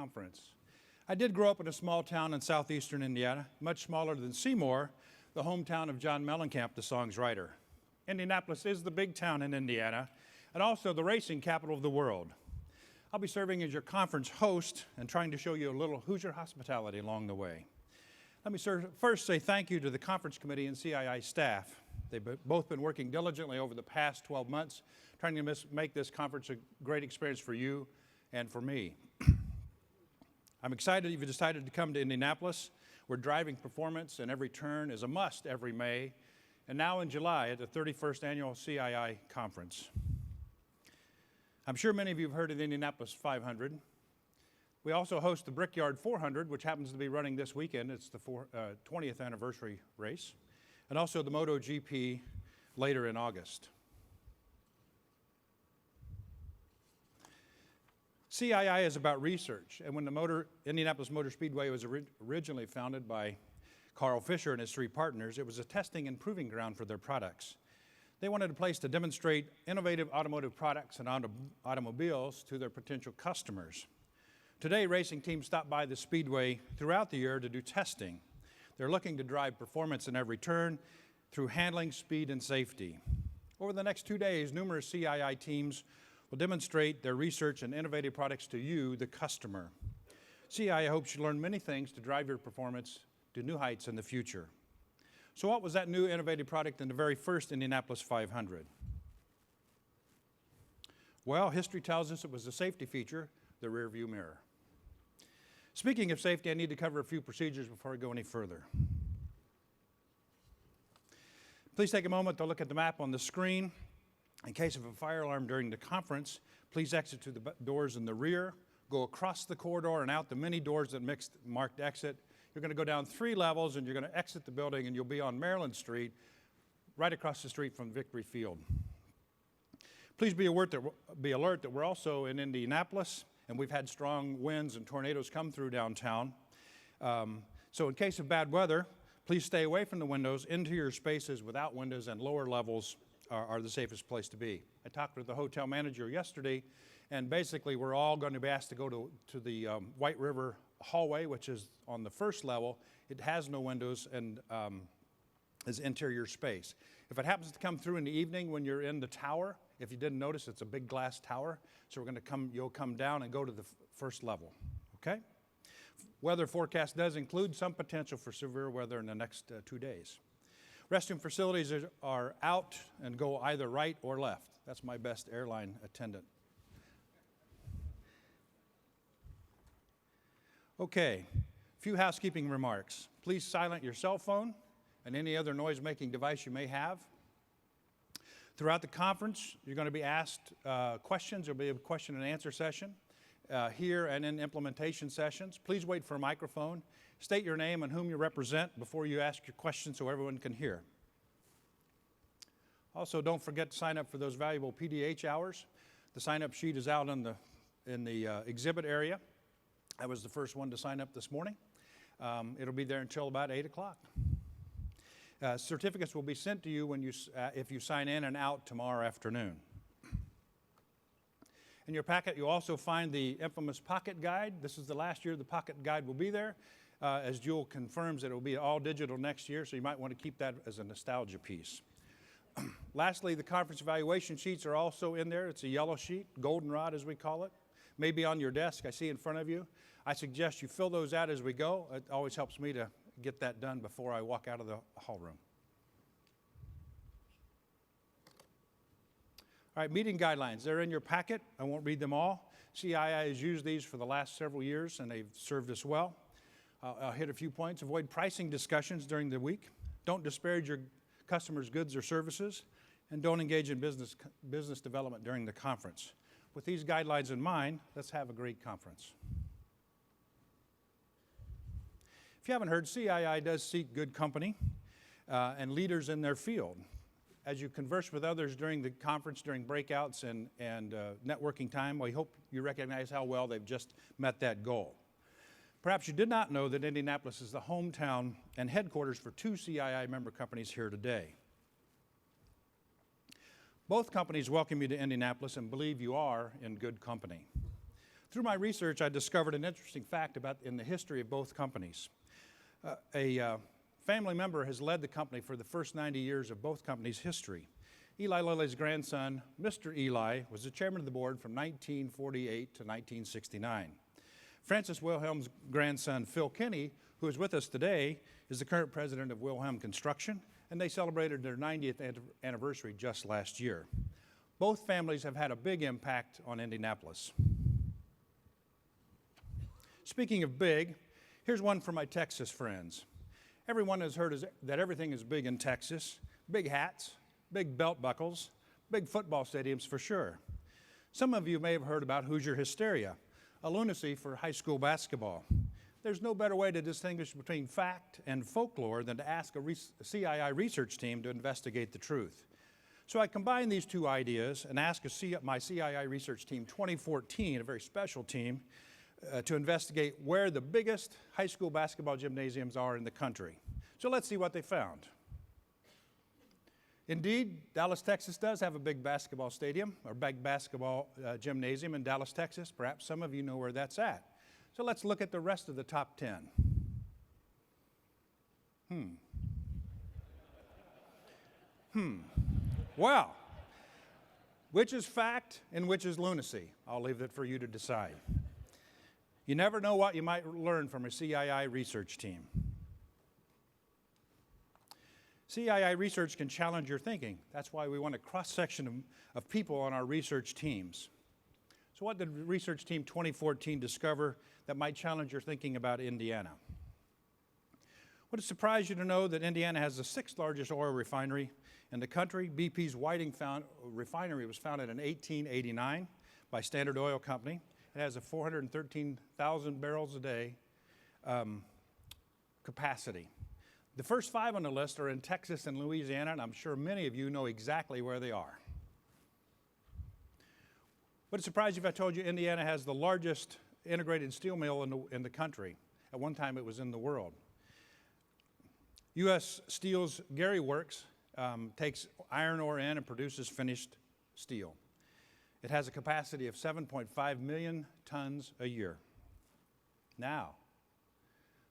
Conference. I did grow up in a small town in southeastern Indiana, much smaller than Seymour, the hometown of John Mellencamp, the song's writer. Indianapolis is the big town in Indiana, and also the racing capital of the world. I'll be serving as your conference host and trying to show you a little Hoosier hospitality along the way. Let me first say thank you to the conference committee and CII staff. They've both been working diligently over the past 12 months, trying to make this conference a great experience for you and for me. I'm excited you've decided to come to Indianapolis, where driving performance and every turn is a must every May, and now in July at the 31st Annual CII Conference. I'm sure many of you have heard of the Indianapolis 500. We also host the Brickyard 400, which happens to be running this weekend. It's the 20th anniversary race, and also the MotoGP later in August. CII is about research, and when the Indianapolis Motor Speedway was originally founded by Carl Fisher and his three partners, it was a testing and proving ground for their products. They wanted a place to demonstrate innovative automotive products and automobiles to their potential customers. Today, racing teams stop by the Speedway throughout the year to do testing. They're looking to drive performance in every turn through handling, speed, and safety. Over the next 2 days, numerous CII teams will demonstrate their research and innovative products to you, the customer. CII hopes you learn many things to drive your performance to new heights in the future. So what was that new innovative product in the very first Indianapolis 500? Well, history tells us it was a safety feature, the rear view mirror. Speaking of safety, I need to cover a few procedures before I go any further. Please take a moment to look at the map on the screen. In case of a fire alarm during the conference, please exit to the doors in the rear, go across the corridor and out the many doors that marked exit. You're going to go down 3 levels and you're going to exit the building and you'll be on Maryland Street, right across the street from Victory Field. Please be alert that we're also in Indianapolis, and we've had strong winds and tornadoes come through downtown. So in case of bad weather, please stay away from the windows. Interior spaces without windows and lower levels are the safest place to be. I talked with the hotel manager yesterday, and basically we're all going to be asked to go to the White River hallway, which is on the first level. It has no windows and is interior space. If it happens to come through in the evening when you're in the tower, if you didn't notice, it's a big glass tower. So you'll come down and go to the first level, okay? Weather forecast does include some potential for severe weather in the next 2 days. Restroom facilities are out and go either right or left. That's my best airline attendant. Okay, a few housekeeping remarks. Please silent your cell phone and any other noise-making device you may have. Throughout the conference, you're going to be asked questions. There'll be a question and answer session here and in implementation sessions. Please wait for a microphone. State your name and whom you represent before you ask your question so everyone can hear. Also, don't forget to sign up for those valuable PDH hours. The sign-up sheet is out in the exhibit area. I was the first one to sign up this morning. It'll be there until about 8 o'clock. Certificates will be sent to you if you sign in and out tomorrow afternoon. In your packet, you'll also find the infamous pocket guide. This is the last year the pocket guide will be there. As Jewel confirms that it will be all digital next year, so you might want to keep that as a nostalgia piece. Lastly, the conference evaluation sheets are also in there. It's a yellow sheet, goldenrod as we call it. Maybe on your desk, I see in front of you. I suggest you fill those out as we go. It always helps me to get that done before I walk out of the hall room. All right, meeting guidelines. They're in your packet. I won't read them all. CII has used these for the last several years, and they've served us well. I'll hit a few points. Avoid pricing discussions during the week. Don't disparage your customers' goods or services. And don't engage in business development during the conference. With these guidelines in mind, let's have a great conference. If you haven't heard, CII does seek good company and leaders in their field. As you converse with others during the conference, during breakouts and networking time, we hope you recognize how well they've just met that goal. Perhaps you did not know that Indianapolis is the hometown and headquarters for 2 CII member companies here today. Both companies welcome you to Indianapolis and believe you are in good company. Through my research, I discovered an interesting fact in the history of both companies. A family member has led the company for the first 90 years of both companies' history. Eli Lilly's grandson, Mr. Eli, was the chairman of the board from 1948 to 1969. Francis Wilhelm's grandson, Phil Kinney, who is with us today, is the current president of Wilhelm Construction, and they celebrated their 90th anniversary just last year. Both families have had a big impact on Indianapolis. Speaking of big, here's one for my Texas friends. Everyone has heard that everything is big in Texas. Big hats, big belt buckles, big football stadiums for sure. Some of you may have heard about Hoosier hysteria, a lunacy for high school basketball. There's no better way to distinguish between fact and folklore than to ask a CII research team to investigate the truth. So I combined these two ideas and asked my CII research team 2014, a very special team, to investigate where the biggest high school basketball gymnasiums are in the country. So let's see what they found. Indeed, Dallas, Texas does have a big basketball stadium, or big basketball gymnasium in Dallas, Texas. Perhaps some of you know where that's at. So let's look at the rest of the top 10. Well, which is fact and which is lunacy? I'll leave it for you to decide. You never know what you might learn from a CII research team. CII research can challenge your thinking. That's why we want a cross-section of people on our research teams. So what did research team 2014 discover that might challenge your thinking about Indiana? Would it surprise you to know that Indiana has the 6th largest oil refinery in the country? BP's Whiting refinery was founded in 1889 by Standard Oil Company. It has a 413,000 barrels a day capacity. The first 5 on the list are in Texas and Louisiana, and I'm sure many of you know exactly where they are. Would it surprise you if I told you Indiana has the largest integrated steel mill in the country? At one time, it was in the world. U.S. Steel's Gary Works takes iron ore in and produces finished steel. It has a capacity of 7.5 million tons a year. Now,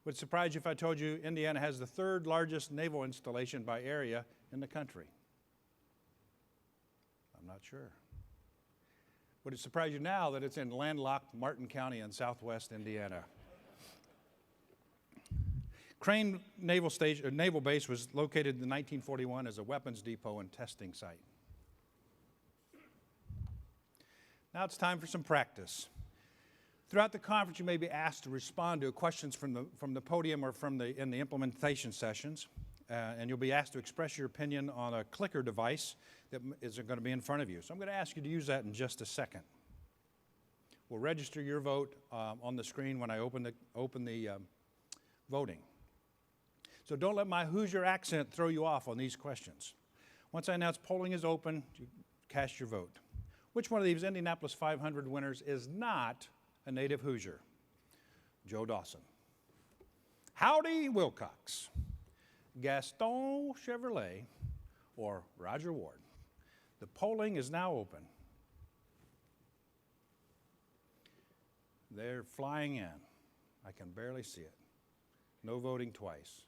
would it surprise you if I told you Indiana has the 3rd largest naval installation by area in the country? I'm not sure. Would it surprise you now that it's in landlocked Martin County in southwest Indiana? Crane Naval Base was located in 1941 as a weapons depot and testing site. Now it's time for some practice. Throughout the conference, you may be asked to respond to questions from the podium or in the implementation sessions, and you'll be asked to express your opinion on a clicker device that is going to be in front of you. So I'm going to ask you to use that in just a second. We'll register your vote on the screen when I open the voting. So don't let my Hoosier accent throw you off on these questions. Once I announce polling is open, you cast your vote. Which one of these Indianapolis 500 winners is not a native Hoosier? Joe Dawson, Howdy Wilcox, Gaston Chevrolet, or Roger Ward? The polling is now open. They're flying in. I can barely see it. No voting twice.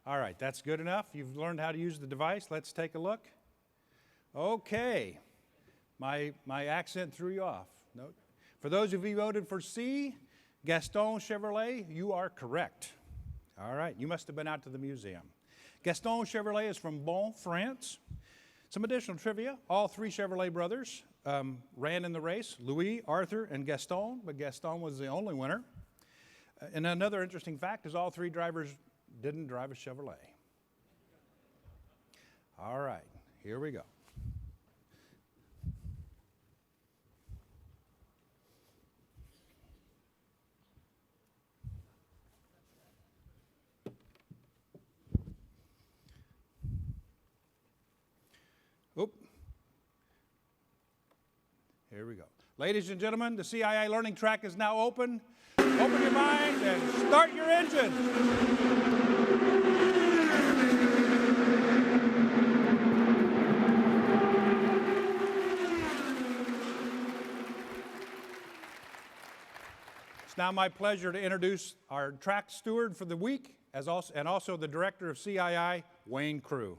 All right, that's good enough. You've learned how to use the device. Let's take a look. Okay. My accent threw you off. No. For those of you who voted for C, Gaston Chevrolet, you are correct. All right, you must have been out to the museum. Gaston Chevrolet is from Bon, France. Some additional trivia. All 3 Chevrolet brothers ran in the race, Louis, Arthur, and Gaston, but Gaston was the only winner. And another interesting fact is all 3 drivers didn't drive a Chevrolet. All right, here we go. Oop. Here we go. Ladies and gentlemen, the CII Learning Track is now open. Open your mind and start your engine. It's now my pleasure to introduce our track steward for the week, and also the director of CII, Wayne Crew.